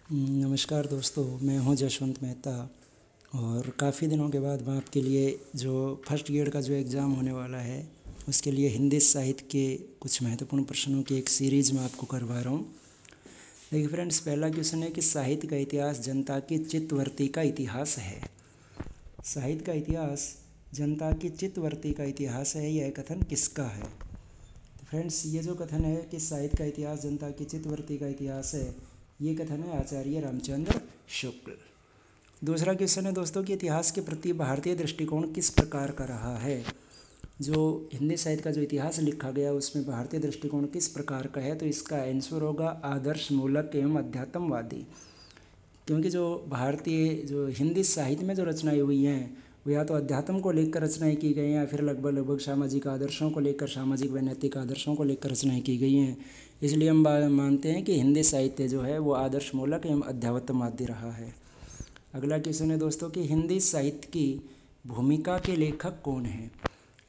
नमस्कार दोस्तों, मैं हूं जशवंत मेहता। और काफ़ी दिनों के बाद मैं आपके लिए जो फर्स्ट ईयर का जो एग्ज़ाम होने वाला है उसके लिए हिंदी साहित्य के कुछ महत्वपूर्ण प्रश्नों की एक सीरीज़ में आपको करवा रहा हूं। देखिए फ्रेंड्स, पहला क्वेश्चन है कि साहित्य का इतिहास जनता की चित्तवृत्ति का इतिहास है। साहित्य का इतिहास जनता की चित्तवृत्ति का इतिहास है, यह कथन किसका है? तो फ्रेंड्स, ये जो कथन है कि साहित्य का इतिहास जनता की चित्तवृत्ति का इतिहास है, ये कथन है आचार्य रामचंद्र शुक्ल। दूसरा क्वेश्चन है दोस्तों कि इतिहास के प्रति भारतीय दृष्टिकोण किस प्रकार का रहा है। जो हिंदी साहित्य का जो इतिहास लिखा गया उसमें भारतीय दृष्टिकोण किस प्रकार का है, तो इसका आंसर होगा आदर्श मूलक एवं अध्यात्मवादी। क्योंकि जो भारतीय जो हिंदी साहित्य में जो रचनाएं हुई हैं वो या तो अध्यात्म को लेकर रचनाएं की गई हैं या फिर लगभग सामाजिक आदर्शों को लेकर, सामाजिक व नैतिक आदर्शों को लेकर रचनाएं की गई हैं। इसलिए हम मानते हैं कि हिंदी साहित्य जो है वो आदर्श मूलक एवं अध्यात्मवादी रहा है। अगला क्वेश्चन है दोस्तों कि हिंदी साहित्य की भूमिका के लेखक कौन हैं।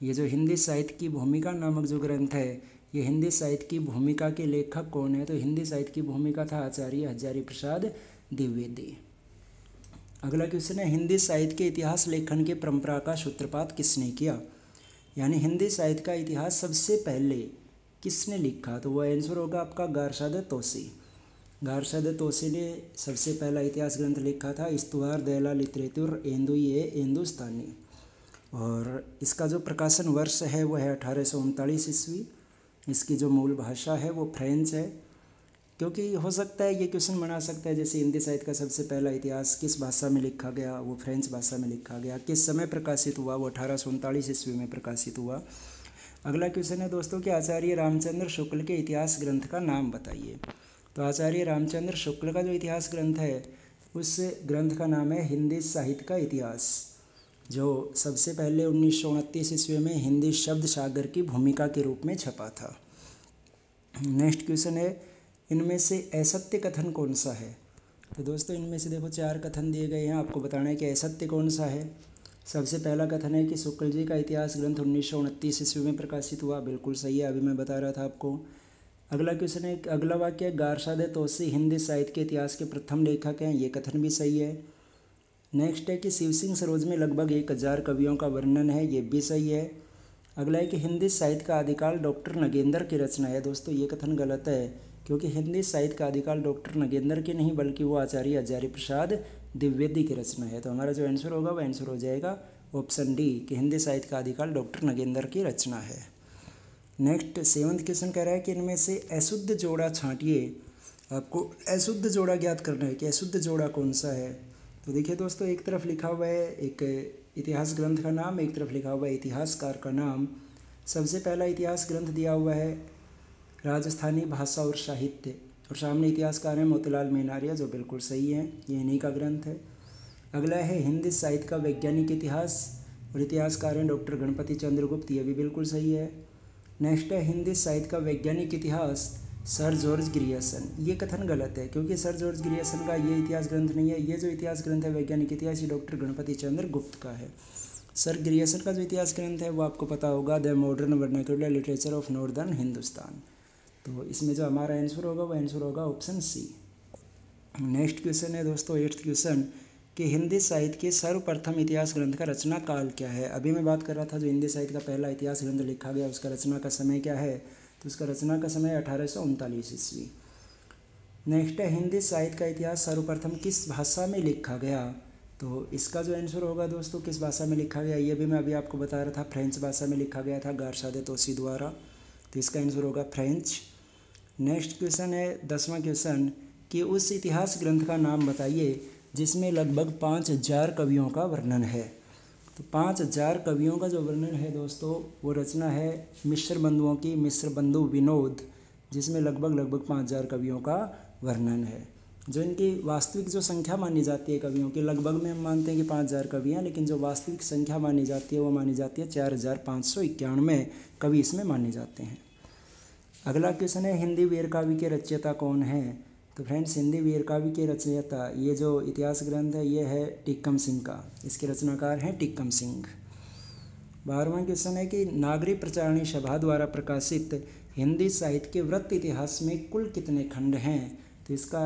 ये जो हिंदी साहित्य की भूमिका नामक जो ग्रंथ है, ये हिंदी साहित्य की भूमिका के लेखक कौन है, तो हिंदी साहित्य की भूमिका था आचार्य हजारी प्रसाद द्विवेदी। अगला क्वेश्चन है हिंदी साहित्य के इतिहास लेखन की परंपरा का सूत्रपात किसने किया। यानी हिंदी साहित्य का इतिहास सबसे पहले किसने लिखा, तो वह आंसर होगा आपका गारसाद तोसी। गारसाद तोसी ने सबसे पहला इतिहास ग्रंथ लिखा था इस्तुवार दयाला लिटरेचर हिंदुस्तानी। और इसका जो प्रकाशन वर्ष है वो है 1839 ईस्वी। इसकी जो मूल भाषा है वो फ्रेंच है। क्योंकि हो सकता है ये क्वेश्चन बना सकता है जैसे हिंदी साहित्य का सबसे पहला इतिहास किस भाषा में लिखा गया, वो फ्रेंच भाषा में लिखा गया। किस समय प्रकाशित हुआ, वो 1839 ईस्वी में प्रकाशित हुआ। अगला क्वेश्चन है दोस्तों कि आचार्य रामचंद्र शुक्ल के इतिहास ग्रंथ का नाम बताइए। तो आचार्य रामचंद्र शुक्ल का जो इतिहास ग्रंथ है उस ग्रंथ का नाम है हिंदी साहित्य का इतिहास, जो सबसे पहले 1929 ईस्वी में हिंदी शब्द सागर की भूमिका के रूप में छपा था। नेक्स्ट क्वेश्चन है इनमें से असत्य कथन कौन सा है। तो दोस्तों इनमें से देखो 4 कथन दिए गए हैं, आपको बताना है कि असत्य कौन सा है। सबसे पहला कथन है कि शुक्ल जी का इतिहास ग्रंथ 1929 ईस्वी में प्रकाशित हुआ, बिल्कुल सही है, अभी मैं बता रहा था आपको। अगला क्वेश्चन है, अगला वाक्य गारसाद तोसी हिंदी साहित्य के इतिहास के प्रथम लेखक हैं, ये कथन भी सही है। नेक्स्ट है कि शिव सिंह सरोज में लगभग 1000 कवियों का वर्णन है, ये भी सही है। अगला है कि हिंदी साहित्य का आदिकाल डॉक्टर नगेंद्र की रचना है। दोस्तों ये कथन गलत है, क्योंकि हिंदी साहित्य का आदिकाल डॉक्टर नगेंद्र की नहीं बल्कि वो आचार्य हजारी प्रसाद द्विवेदी की रचना है। तो हमारा जो आंसर होगा वो आंसर हो जाएगा ऑप्शन डी कि हिंदी साहित्य का आदिकाल डॉक्टर नगेंद्र की रचना है। नेक्स्ट 7वां क्वेश्चन कह रहा है कि इनमें से अशुद्ध जोड़ा छांटिए। आपको अशुद्ध जोड़ा ज्ञात करना है कि अशुद्ध जोड़ा कौन सा है। तो देखिए दोस्तों, एक तरफ लिखा हुआ है एक इतिहास ग्रंथ का नाम, एक तरफ लिखा हुआ है इतिहासकार का नाम। सबसे पहला इतिहास ग्रंथ दिया हुआ है राजस्थानी भाषा और साहित्य, और सामने इतिहासकार हैं मोतीलाल मेहनारिया, जो बिल्कुल सही है, ये इन्हीं का ग्रंथ है। अगला है हिंदी साहित्य का वैज्ञानिक इतिहास, और इतिहासकार हैं डॉक्टर गणपति चंद्र गुप्त, ये भी बिल्कुल सही है। नेक्स्ट है हिंदी साहित्य का वैज्ञानिक इतिहास सर जॉर्ज ग्रियर्सन, ये कथन गलत है, क्योंकि सर जॉर्ज ग्रियर्सन का ये इतिहास ग्रंथ नहीं है। ये जो इतिहास ग्रंथ है वैज्ञानिक इतिहास, ये डॉक्टर गणपति चंद्र गुप्त का है। सर ग्रियर्सन का जो इतिहास ग्रंथ है वो आपको पता होगा the modern vernacular literature of northern Hindustan. तो इसमें जो हमारा आंसर होगा वो आंसर होगा ऑप्शन सी। नेक्स्ट क्वेश्चन है दोस्तों 8th क्वेश्चन कि हिंदी साहित्य के सर्वप्रथम इतिहास ग्रंथ का रचना काल क्या है। अभी मैं बात कर रहा था जो हिंदी साहित्य का पहला इतिहास ग्रंथ लिखा गया उसका रचना का समय क्या है, तो उसका रचना का समय 1839 ईस्वी। नेक्स्ट है हिंदी साहित्य का इतिहास सर्वप्रथम किस भाषा में लिखा गया। तो इसका जो आंसर होगा दोस्तों किस भाषा में लिखा गया, ये भी मैं अभी आपको बता रहा था, फ्रेंच भाषा में लिखा गया था गारसाद तोसी द्वारा, तो इसका आंसर होगा फ्रेंच। नेक्स्ट क्वेश्चन है 10वां क्वेश्चन कि उस इतिहास ग्रंथ का नाम बताइए जिसमें लगभग 5000 कवियों का वर्णन है। तो 5000 कवियों का जो वर्णन है दोस्तों वो रचना है मिश्र बंधुओं की, मिश्र बंधु विनोद, जिसमें लगभग 5000 कवियों का वर्णन है। जो इनकी वास्तविक जो संख्या मानी जाती है कवियों की, लगभग में हम मानते हैं कि 5000 कवि हैं, लेकिन जो वास्तविक संख्या मानी जाती है वो मानी जाती है 4591 कवि इसमें माने जाते हैं। अगला क्वेश्चन है हिंदी वीर काव्य के रचयिता कौन है। तो फ्रेंड्स हिंदी वीर काव्य के रचयिता, ये जो इतिहास ग्रंथ है ये है टिक्कम सिंह का, इसके रचनाकार हैं टिक्कम सिंह। 12वां क्वेश्चन है कि नागरी प्रचारणी सभा द्वारा प्रकाशित हिंदी साहित्य के वृत्त इतिहास में कुल कितने खंड हैं। तो इसका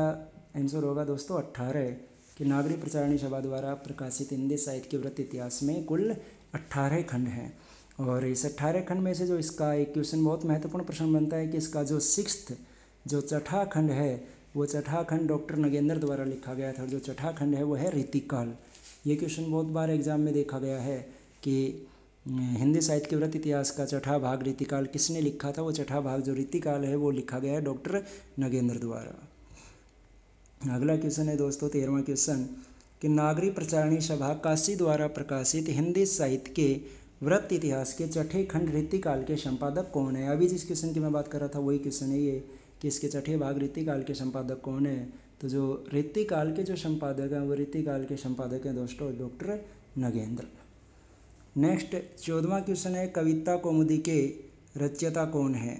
आंसर होगा दोस्तों 18 कि नागरी प्रचारणी सभा द्वारा प्रकाशित हिंदी साहित्य के वृत्त इतिहास में कुल 18 खंड हैं। और इस 18 खंड में से जो इसका एक क्वेश्चन बहुत महत्वपूर्ण प्रश्न बनता है कि इसका जो जो चौथा खंड है वो चौथा खंड डॉक्टर नगेंद्र द्वारा लिखा गया था। और जो चौथा खंड है वो है रीतिकाल। ये क्वेश्चन बहुत बार एग्जाम में देखा गया है कि हिंदी साहित्य के वृत्त इतिहास का चौथा भाग रीतिकाल किसने लिखा था। वो चौथा भाग जो रीतिकाल है वो लिखा गया है डॉक्टर नगेंद्र द्वारा। अगला क्वेश्चन है दोस्तों 13वां क्वेश्चन कि नागरी प्रचारणी सभा काशी द्वारा प्रकाशित हिंदी साहित्य के वृत्त इतिहास के चौथे खंड रीतिकाल के संपादक कौन है। अभी जिस क्वेश्चन की मैं बात कर रहा था वही क्वेश्चन है ये कि इसके चौथे भाग रीतिकाल के संपादक कौन है। तो जो रीतिकाल के जो संपादक हैं वो रीतिकाल के संपादक हैं दोस्तों डॉक्टर नगेंद्र। नेक्स्ट 14वां क्वेश्चन है कविता कौमुदी के रचयिता कौन है।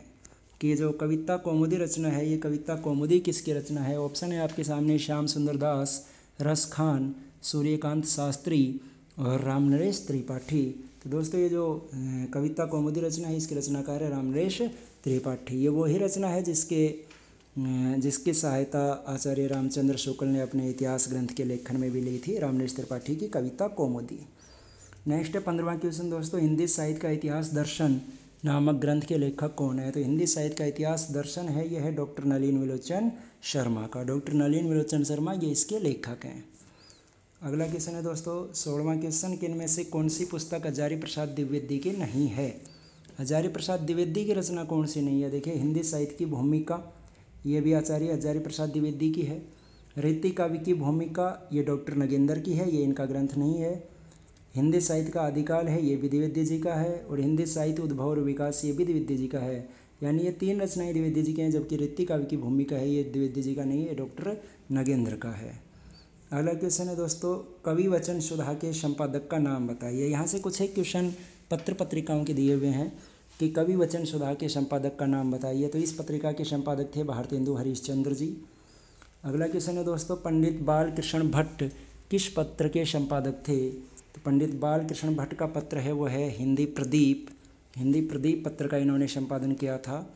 कि जो कविता कौमुदी रचना है ये कविता कौमुदी किसकी रचना है। ऑप्शन है आपके सामने श्याम सुंदर दास, रस खान, सूर्यकांत शास्त्री और रामनरेश त्रिपाठी। तो दोस्तों ये जो कविता कौमुदी रचना है इसके रचनाकार है रामनरेश त्रिपाठी। ये वही रचना है जिसकी सहायता आचार्य रामचंद्र शुक्ल ने अपने इतिहास ग्रंथ के लेखन में भी ली थी, रामनरेश त्रिपाठी की कविता कौमुदी। नेक्स्ट है 15वां क्वेश्चन दोस्तों हिंदी साहित्य का इतिहास दर्शन नामक ग्रंथ के लेखक कौन है। तो हिंदी साहित्य का इतिहास दर्शन है यह है डॉक्टर नलिन विलोचन शर्मा का। डॉक्टर नलिन विलोचन शर्मा ये इसके लेखक हैं। अगला क्वेश्चन है दोस्तों 16वां क्वेश्चन कि इनमें से कौन सी पुस्तक हजारी प्रसाद द्विवेदी की नहीं है। हजारी प्रसाद द्विवेदी की रचना कौन सी नहीं है। देखिए हिंदी साहित्य की भूमिका ये भी आचार्य हजारी प्रसाद द्विवेदी की है। रीति काव्य की भूमिका ये डॉक्टर नगेंद्र की है, ये इनका ग्रंथ नहीं है। हिंदी साहित्य का आदिकाल है ये भी द्विवेदी जी का है। और हिंदी साहित्य उद्भव और विकास ये भी द्विवेदी जी का है। यानी ये 3 रचनाएं द्विवेदी जी की हैं, जबकि रीति काव्य की भूमिका है ये द्विवेदी जी का नहीं है, डॉक्टर नगेंद्र का है। अगला क्वेश्चन है दोस्तों कवि वचन सुधा के संपादक का नाम बताइए। यहाँ से कुछ एक क्वेश्चन पत्र पत्रिकाओं के दिए हुए हैं कि कवि वचन सुधा के संपादक का नाम बताइए। तो इस पत्रिका के संपादक थे भारतेंदु हरिश्चंद्र जी। अगला क्वेश्चन है दोस्तों पंडित बालकृष्ण भट्ट किस पत्र के संपादक थे। तो पंडित बालकृष्ण भट्ट का पत्र है वो है हिंदी प्रदीप पत्र का इन्होंने संपादन किया था।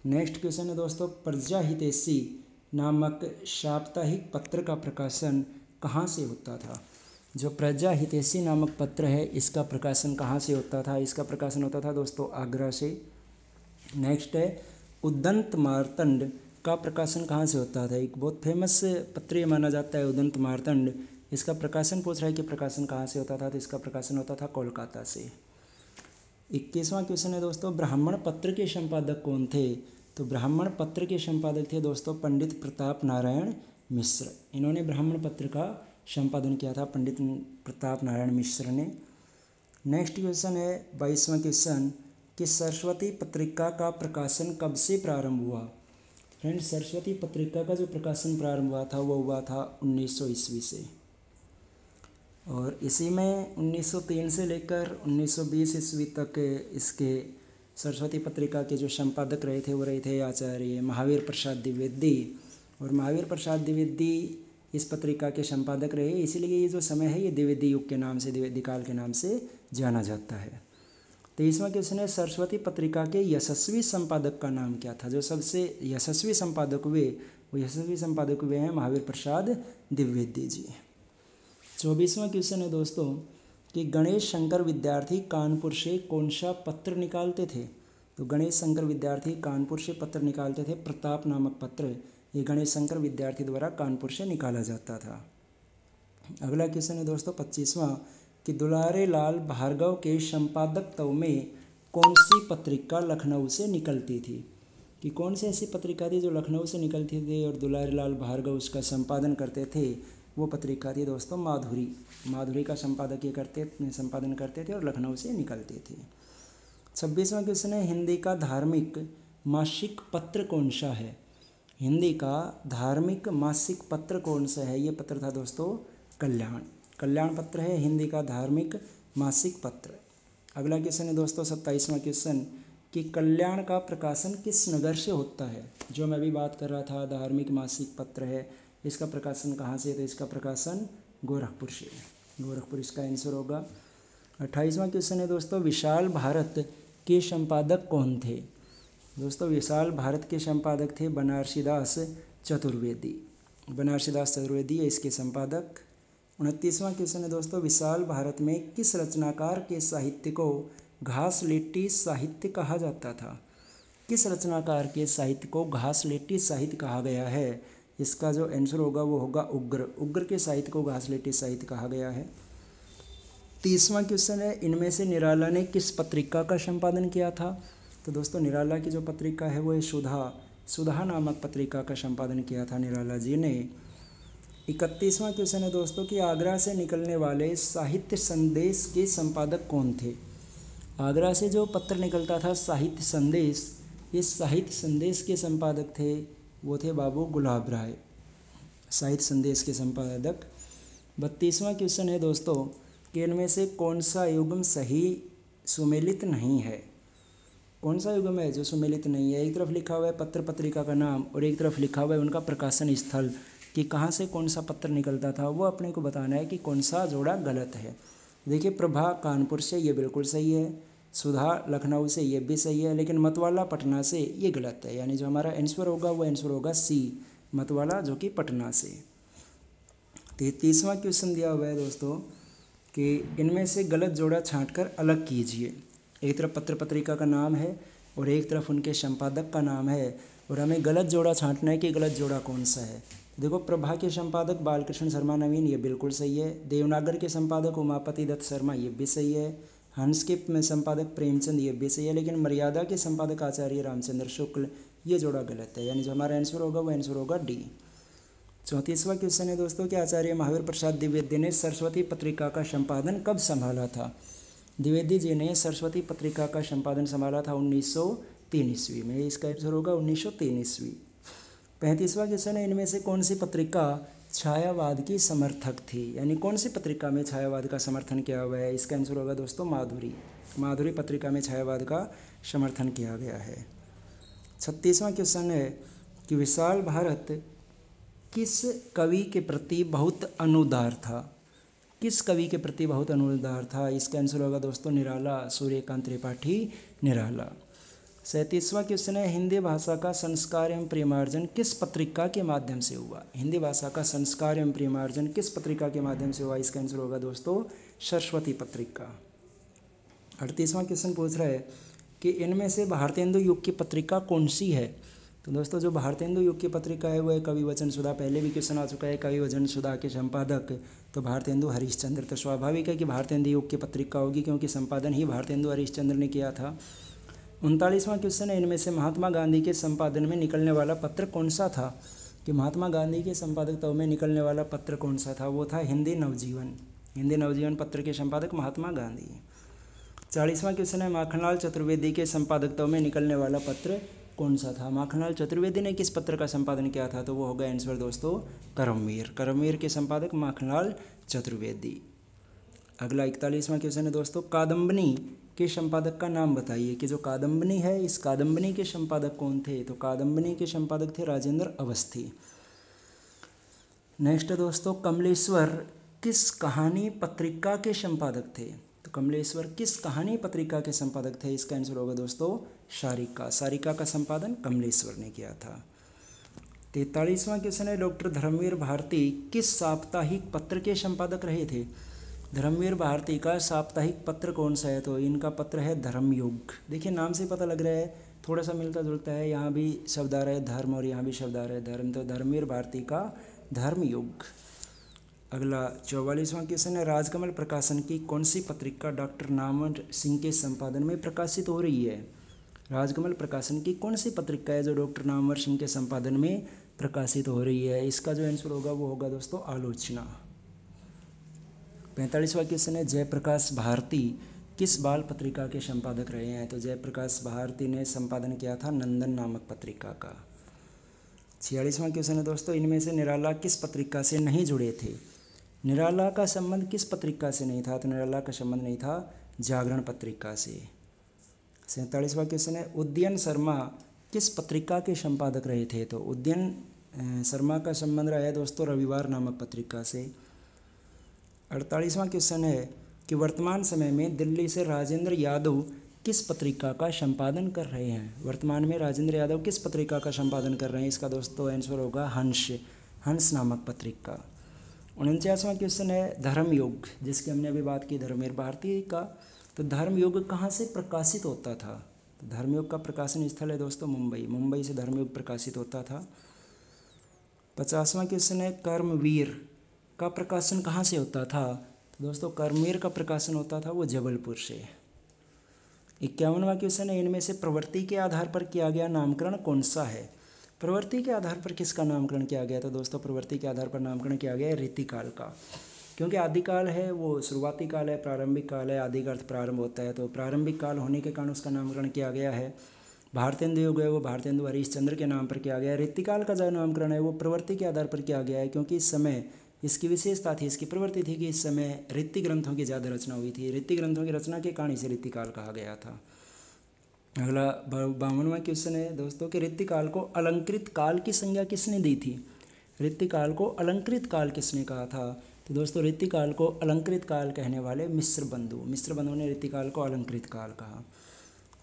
नेक्स्ट क्वेश्चन है दोस्तों प्रजा हितैषी नामक साप्ताहिक पत्र का प्रकाशन कहाँ से होता था। जो प्रजा हितैषी नामक पत्र है इसका प्रकाशन कहाँ से होता था। इसका प्रकाशन होता था दोस्तों आगरा से। नेक्स्ट है उदंत मार्तंड का प्रकाशन कहाँ से होता था। एक बहुत फेमस पत्र ये माना जाता है उदंत मार्तंड। इसका प्रकाशन पूछ रहा है कि प्रकाशन कहाँ से होता था। तो इसका प्रकाशन होता था कोलकाता से। 21वां क्वेश्चन है दोस्तों ब्राह्मण पत्र के संपादक कौन थे। तो ब्राह्मण पत्र के संपादक थे दोस्तों पंडित प्रताप नारायण मिश्र। इन्होंने ब्राह्मण पत्र का संपादन किया था पंडित प्रताप नारायण मिश्र ने। नेक्स्ट क्वेश्चन है 22वां क्वेश्चन कि सरस्वती पत्रिका का प्रकाशन कब से प्रारंभ हुआ। फ्रेंड्स सरस्वती पत्रिका का जो प्रकाशन प्रारंभ हुआ था वो हुआ था 1900 ईस्वी से। और इसी में 1903 से लेकर 1920 ईस्वी तक इसके सरस्वती पत्रिका के जो संपादक रहे थे वो रहे थे आचार्य महावीर प्रसाद द्विवेदी। और महावीर प्रसाद द्विवेदी इस पत्रिका के संपादक रहे, इसीलिए ये जो समय है ये द्विवेदी युग के नाम से द्विवेदी काल के नाम से जाना जाता है। 23वां क्वेश्चन है सरस्वती पत्रिका के यशस्वी संपादक का नाम क्या था। जो सबसे यशस्वी संपादक हुए वो यशस्वी संपादक हुए हैं महावीर प्रसाद द्विवेदी जी। 24वां क्वेश्चन है दोस्तों कि गणेश शंकर विद्यार्थी कानपुर से कौन सा पत्र निकालते थे। तो गणेश शंकर विद्यार्थी कानपुर से पत्र निकालते थे प्रताप नामक पत्र। ये गणेश शंकर विद्यार्थी द्वारा कानपुर से निकाला जाता था। अगला क्वेश्चन है दोस्तों 25वां कि दुलारे लाल भार्गव के संपादकत्व में कौन सी पत्रिका लखनऊ से निकलती थी। कि कौन सी ऐसी पत्रिका थी जो लखनऊ से निकलती थी और दुलारे लाल भार्गव उसका संपादन करते थे। वो पत्रिका थी दोस्तों माधुरी का संपादन करते थे और लखनऊ से निकलती थी। 26वां क्वेश्चन है हिंदी का धार्मिक मासिक पत्र कौन सा है। हिंदी का धार्मिक मासिक पत्र कौन सा है। ये पत्र था दोस्तों कल्याण पत्र है हिंदी का धार्मिक मासिक पत्र। अगला क्वेश्चन है दोस्तों 27वां क्वेश्चन कि कल्याण का प्रकाशन किस नगर से होता है। जो मैं अभी बात कर रहा था धार्मिक मासिक पत्र है इसका प्रकाशन कहाँ से। तो इसका प्रकाशन गोरखपुर से। गोरखपुर इसका आंसर होगा। 28वां क्वेश्चन है दोस्तों विशाल भारत के संपादक कौन थे। दोस्तों विशाल भारत के संपादक थे बनारसी दास चतुर्वेदी। बनारसीदास चतुर्वेदी है इसके संपादक। 29वां क्वेश्चन है दोस्तों, विशाल भारत में किस रचनाकार के साहित्य को घासलेट्टी साहित्य कहा जाता था? किस रचनाकार के साहित्य को घासलेट्टी साहित्य कहा गया है? इसका जो आंसर होगा वो होगा उग्र। उग्र के साहित्य को घासलेट्टी साहित्य कहा गया है। 30वां क्वेश्चन है, इनमें से निराला ने किस पत्रिका का संपादन किया था? तो दोस्तों निराला की जो पत्रिका है वो है सुधा। सुधा नामक पत्रिका का संपादन किया था निराला जी ने। 31वां क्वेश्चन है दोस्तों कि आगरा से निकलने वाले साहित्य संदेश के संपादक कौन थे? आगरा से जो पत्र निकलता था साहित्य संदेश, इस साहित्य संदेश के संपादक थे वो थे बाबू गुलाब राय, साहित्य संदेश के संपादक। 32वां क्वेश्चन है दोस्तों कि इनमें से कौन सा युग्म सही सुमेलित नहीं है? कौन सा युग्म है जो सुमेलित नहीं है? एक तरफ लिखा हुआ है पत्र पत्रिका का नाम और एक तरफ लिखा हुआ है उनका प्रकाशन स्थल, कि कहाँ से कौन सा पत्र निकलता था, वो अपने को बताना है कि कौन सा जोड़ा गलत है। देखिए, प्रभा कानपुर से ये बिल्कुल सही है, सुधा लखनऊ से ये भी सही है, लेकिन मतवाला पटना से ये गलत है। यानी जो हमारा आंसर होगा वो आंसर होगा सी, मतवाला, जो कि पटना से। 33वां क्वेश्चन दिया हुआ है दोस्तों कि इनमें से गलत जोड़ा छांटकर अलग कीजिए। एक तरफ पत्र पत्रिका का नाम है और एक तरफ उनके संपादक का नाम है, और हमें गलत जोड़ा छांटना है कि गलत जोड़ा कौन सा है। देखो, प्रभा के संपादक बालकृष्ण शर्मा नवीन, ये बिल्कुल सही है। देवनागर के संपादक उमापति दत्त शर्मा, ये भी सही है। हंस के संपादक प्रेमचंद, ये भी सही है। लेकिन मर्यादा के संपादक आचार्य रामचंद्र शुक्ल, ये जोड़ा गलत है। यानी जो हमारा आंसर होगा वो आंसर होगा डी। 34वां क्वेश्चन है दोस्तों कि आचार्य महावीर प्रसाद द्विवेदी ने सरस्वती पत्रिका का संपादन कब संभाला था? द्विवेदी जी ने सरस्वती पत्रिका का संपादन संभाला था 1903 ईस्वी में। इसका आंसर होगा 1903 ईस्वी। 35वां क्वेश्चन है, इनमें से कौन सी पत्रिका छायावाद की समर्थक थी? यानी कौन सी पत्रिका में छायावाद का समर्थन किया हुआ है? इसका आंसर होगा दोस्तों माधुरी। माधुरी पत्रिका में छायावाद का समर्थन किया गया है। 36वां क्वेश्चन है कि विशाल भारत किस कवि के प्रति बहुत अनुदार था? किस कवि के प्रति बहुत अनुदार था? इसका आंसर होगा दोस्तों निराला, सूर्यकांत त्रिपाठी निराला। 37वां क्वेश्चन है, हिंदी भाषा का संस्कार एवं प्रेमार्जन किस पत्रिका के माध्यम से हुआ? हिंदी भाषा का संस्कार एवं प्रेमार्जन किस पत्रिका के माध्यम से हुआ? इसका आंसर होगा दोस्तों सरस्वती पत्रिका। 38वां क्वेश्चन पूछ रहा है कि इनमें से भारतेंदु युग की पत्रिका कौन सी है? तो दोस्तों जो भारतेंदु युग की पत्रिका है वो है कवि वचन सुधा। पहले भी क्वेश्चन आ चुका है, कवि वचन सुधा के संपादक तो भारतेंदु हरिश्चंद्र। तो स्वाभाविक है कि भारतेंदु युग की पत्रिका होगी, क्योंकि संपादन ही भारतेंदु हरिश्चंद्र ने किया था। 39वां क्वेश्चन है, इनमें से महात्मा गांधी के संपादन में निकलने वाला पत्र कौन सा था? कि महात्मा गांधी के संपादकत्व में निकलने वाला पत्र कौन सा था? वो था हिंदी नवजीवन। हिंदी नवजीवन पत्र के संपादक महात्मा गांधी। 40वां क्वेश्चन है, माखनलाल चतुर्वेदी के संपादकत्व में निकलने वाला पत्र कौन सा था? माखनलाल चतुर्वेदी ने किस पत्र का संपादन किया था? तो वो होगा आंसर दोस्तों कर्मवीर। कर्मवीर के संपादक माखनलाल चतुर्वेदी। अगला 41वां क्वेश्चन है दोस्तों, कादम्बनी के संपादक का नाम बताइए। कि जो कादम्बनी है, इस कादम्बनी के संपादक कौन थे? तो कादम्बनी के संपादक थे राजेंद्र अवस्थी। नेक्स्ट दोस्तों, कमलेश्वर किस कहानी पत्रिका के संपादक थे? तो कमलेश्वर किस कहानी पत्रिका के संपादक थे? इसका आंसर होगा दोस्तों सारिका। सारिका का संपादन कमलेश्वर ने किया था। 43वां क्वेश्चन है, डॉक्टर धर्मवीर भारती किस साप्ताहिक पत्र के संपादक रहे थे? धर्मवीर भारती का साप्ताहिक पत्र कौन सा है? तो इनका पत्र है धर्मयुग। देखिए, नाम से पता लग रहा है थोड़ा सा मिलता जुलता है, यहाँ भी शब्द आ रहा है धर्म और यहाँ भी शब्द आ रहा है धर्म, तो धर्मवीर भारती का धर्मयुग। अगला 44वां क्वेश्चन है, राजकमल प्रकाशन की कौन सी पत्रिका डॉक्टर नामवर सिंह के संपादन में प्रकाशित हो रही है? राजकमल प्रकाशन की कौन सी पत्रिका है जो डॉक्टर नामवर सिंह के संपादन में प्रकाशित हो रही है? इसका जो आंसर होगा वो होगा दोस्तों आलोचना। 45वां क्वेश्चन है, जयप्रकाश भारती किस बाल पत्रिका के संपादक रहे हैं? तो जयप्रकाश भारती ने संपादन किया था नंदन नामक पत्रिका का। 46वां क्वेश्चन है दोस्तों, इनमें से निराला किस पत्रिका से नहीं जुड़े थे? निराला का संबंध किस पत्रिका से नहीं था? तो निराला का संबंध नहीं था जागरण पत्रिका से। 47वां क्वेश्चन है, उदयन शर्मा किस पत्रिका के संपादक रहे थे? तो उदयन शर्मा का संबंध रहा है दोस्तों रविवार नामक पत्रिका से। 48वां क्वेश्चन है कि वर्तमान समय में दिल्ली से राजेंद्र यादव किस पत्रिका का संपादन कर रहे हैं? वर्तमान में राजेंद्र यादव किस पत्रिका का संपादन कर रहे हैं? इसका दोस्तों आंसर होगा हंस। हंस नामक पत्रिका। 49वां क्वेश्चन है धर्मयुग, जिसकी हमने अभी बात की धर्मवीर भारती का। तो धर्मयुग कहाँ से प्रकाशित होता था? तो धर्मयुग का प्रकाशन स्थल है दोस्तों मुंबई से धर्मयुग प्रकाशित होता था। 50वां क्वेश्चन है कर्मवीर का प्रकाशन कहाँ से होता था? तो दोस्तों कर्मवीर का प्रकाशन होता था वो जबलपुर से। 51वां क्वेश्चन है इनमें से प्रवृत्ति के आधार पर किया गया नामकरण कौन सा है? प्रवृत्ति के आधार पर किसका नामकरण किया गया? तो दोस्तों प्रवृत्ति के आधार पर नामकरण किया गया है रीतिकाल का, क्योंकि आदिकाल है वो शुरुआती काल है, प्रारंभिक काल है, आदि का अर्थ प्रारंभ होता है, तो प्रारंभिक काल होने के कारण उसका नामकरण किया गया है। भारतेंदु युग है वो भारतेंदु हरीशचंद्र के नाम पर किया गया है। रीतिकाल का जो नामकरण है वो प्रवृत्ति के आधार पर किया गया है, क्योंकि इस समय इसकी विशेषता थी, इसकी प्रवृत्ति थी कि इस समय रीति ग्रंथों की ज़्यादा रचना हुई थी। रीति ग्रंथों की रचना के कारण इसे रीतिकाल कहा गया था। अगला 52वां क्वेश्चन है दोस्तों कि रीतिकाल को अलंकृत काल की संज्ञा किसने दी थी? रीतिकाल को अलंकृत काल किसने कहा था? तो दोस्तों रीतिकाल को अलंकृत काल कहने वाले मिश्र बंधु ने रीतिकाल को अलंकृत काल कहा।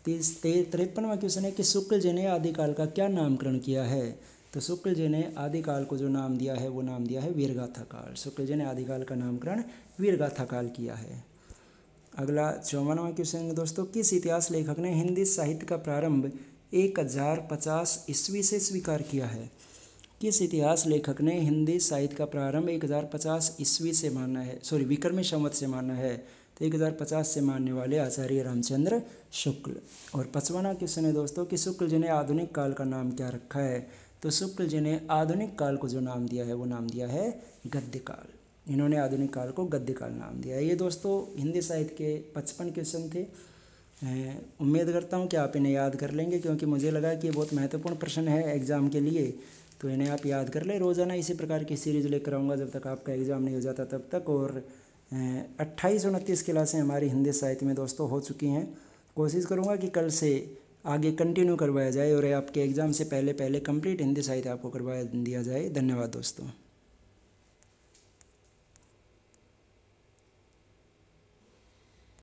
53वां क्वेश्चन है कि शुक्ल जी ने आदिकाल का क्या नामकरण किया है? तो शुक्ल जी ने आदिकाल को जो नाम दिया है वो नाम दिया है वीरगाथा काल। शुक्ल जी ने आदिकाल का नामकरण वीरगाथा काल किया है। अगला 54वां क्वेश्चन है दोस्तों किस इतिहास लेखक ने हिंदी साहित्य का प्रारंभ 1050 ईस्वी से स्वीकार किया है? किस इतिहास लेखक ने हिंदी साहित्य का प्रारंभ 1050 ईस्वी से माना है, विक्रमी संवत से माना है? तो 1050 से मानने वाले आचार्य रामचंद्र शुक्ल। और 55वां क्वेश्चन है दोस्तों कि शुक्ल जी ने आधुनिक काल का नाम क्या रखा है? तो शुक्ल जी ने आधुनिक काल को जो नाम दिया है वो नाम दिया है गद्य काल। इन्होंने आधुनिक काल को गद्य काल नाम दिया है। ये दोस्तों हिंदी साहित्य के 55 क्वेश्चन थे। उम्मीद करता हूँ कि आप इन्हें याद कर लेंगे, क्योंकि मुझे लगा कि ये बहुत महत्वपूर्ण प्रश्न है एग्ज़ाम के लिए, तो इन्हें आप याद कर लें। रोज़ाना इसी प्रकार की सीरीज़ लेकर आऊँगा जब तक आपका एग्ज़ाम नहीं हो जाता तब तक। और 28-29 क्लासें हमारी हिंदी साहित्य में दोस्तों हो चुकी हैं। कोशिश करूँगा कि कल से आगे कंटिन्यू करवाया जाए और आपके एग्ज़ाम से पहले कंप्लीट हिंदी साहित्य आपको करवा दिया जाए। धन्यवाद दोस्तों।